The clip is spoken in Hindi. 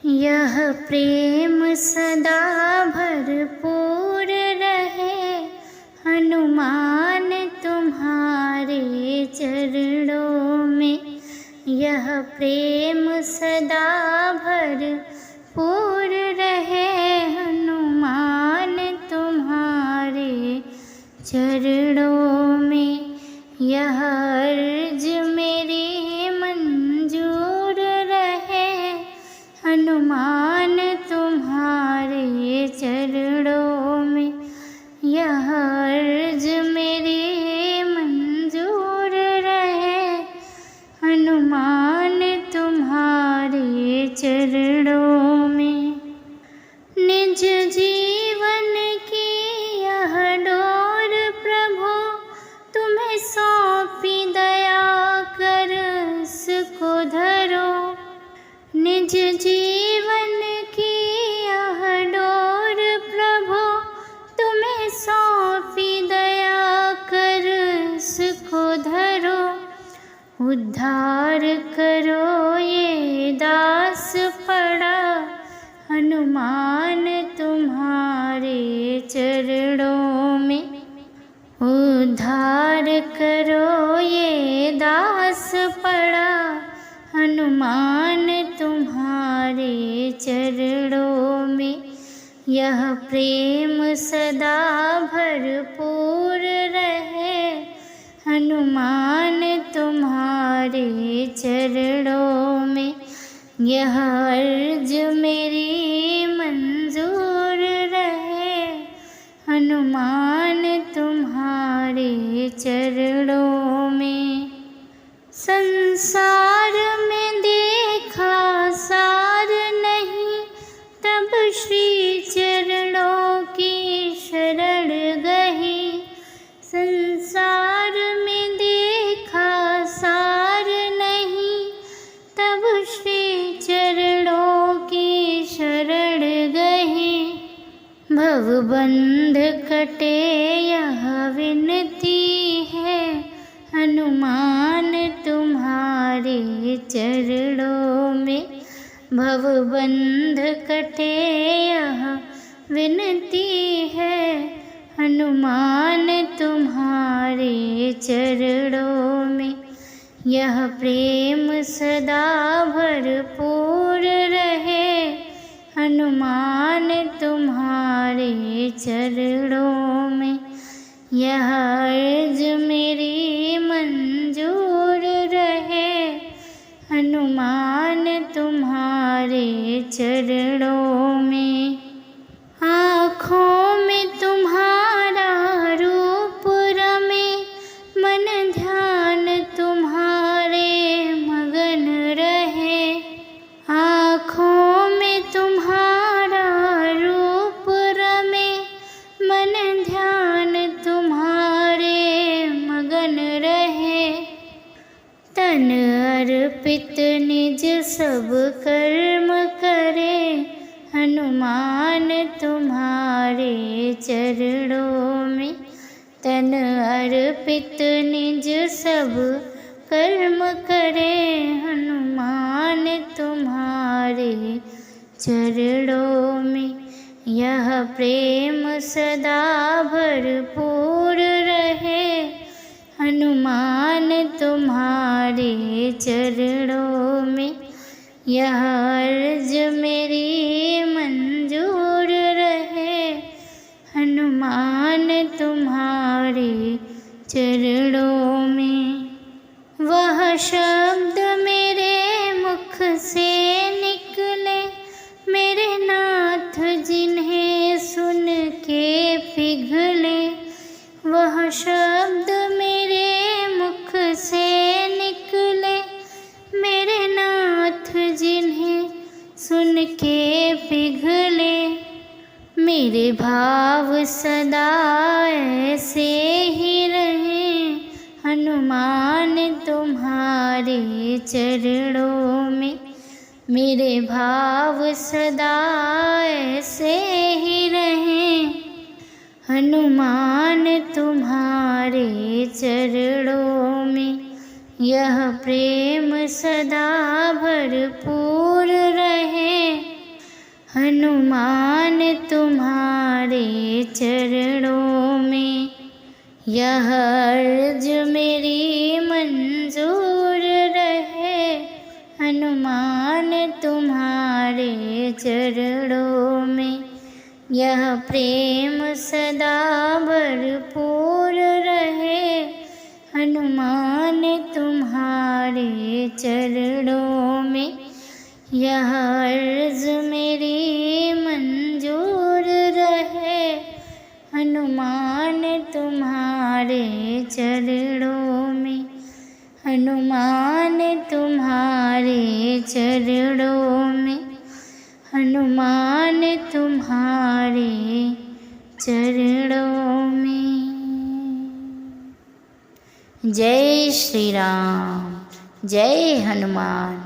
यह प्रेम सदा भरपूर रहे, हनुमान तुम्हारे चरणों में। यह प्रेम सदा भरपूर रहे, हनुमान तुम्हारे चरणों में। यह अर्ज मेरी मंजूर रहे, हनुमान तुम्हारे चरणों में। यह अर्ज मेरी मंजूर रहे, हनुमान तुम्हारे चरणों में। निज जीवन की यह डोर प्रभु तुम्हें सौंपी, दया कर इसको धरो। निज जीवन की यह डोर प्रभु तुम्हें सौंपी, दया कर इसको धरो। उद्धार करो ये दास पड़ा, हनुमान तुम्हारे चरणों में। उद्धार करो ये दास पड़ा, हनुमान तुम्हारे चरणों में। यह प्रेम सदा भरपूर रहे, हनुमान तुम्हारे चरणों में। यह अर्ज मेरी मंजूर रहे, हनुमान तुम्हारे चरणों में। संसार में देखा सार नहीं, तब श्री चरणों की शरण गही। संसार में देखा सार नहीं, तब श्री चरणों की शरण गही। भवबंध कटे यह विनती है, हनुमान तुम्हारे चरणों में। भवबंध कटे यह विनती है, हनुमान तुम्हारे चरणों में। यह प्रेम सदा भरपूर रहे, हनुमान तुम्हारे चरणों में। यह अर्ज मेरी मंजूर रहे, हनुमान तुम्हारे चरणों में। आँखों में तुम्हारा रूप रमे, मन ध्यान तुम्हारे मगन रहे। आँखों में तुम्हारा रूप रमे, मन ध्यान तुम्हारे मगन रहे। तन अर्पित निज सब कर्म करे, हनुमान तुम्हारे चरणों में। तन अर्पित निज सब कर्म करे, हनुमान तुम्हारे चरणों में। यह प्रेम सदा भरपूर रहे, हनुमान तुम्हारे चरणों में। यह अर्ज मेरी मंजूर रहे, हनुमान तुम्हारे चरणों में। वह शब्द मेरे मुख से निकले, मेरे नाथ जिन्हें सुन के पिघले। वह शब्द मेरे मुख से निकले, मेरे नाथ जिन्हें सुन के पिघले। मेरे भाव सदा ऐसे ही रहें, हनुमान तुम्हारे चरणों में। मेरे भाव सदा ऐसे ही रहें, हनुमान तुम्हारे चरणों में। यह प्रेम सदा भरपूर रहे, हनुमान तुम्हारे चरणों में यह अर्ज मेरी मंजूर रहे। हनुमान तुम्हारे चरणों में यह प्रेम सदा भरपूर रहे। हनुमान तुम्हारे चरणों में यह अर्ज मेरी मंजूर रहे। हनुमान तुम्हारे चरणों में, हनुमान तुम्हारे चरणों में, हनुमान तुम्हारे चरणों में। जय श्री राम, जय हनुमान।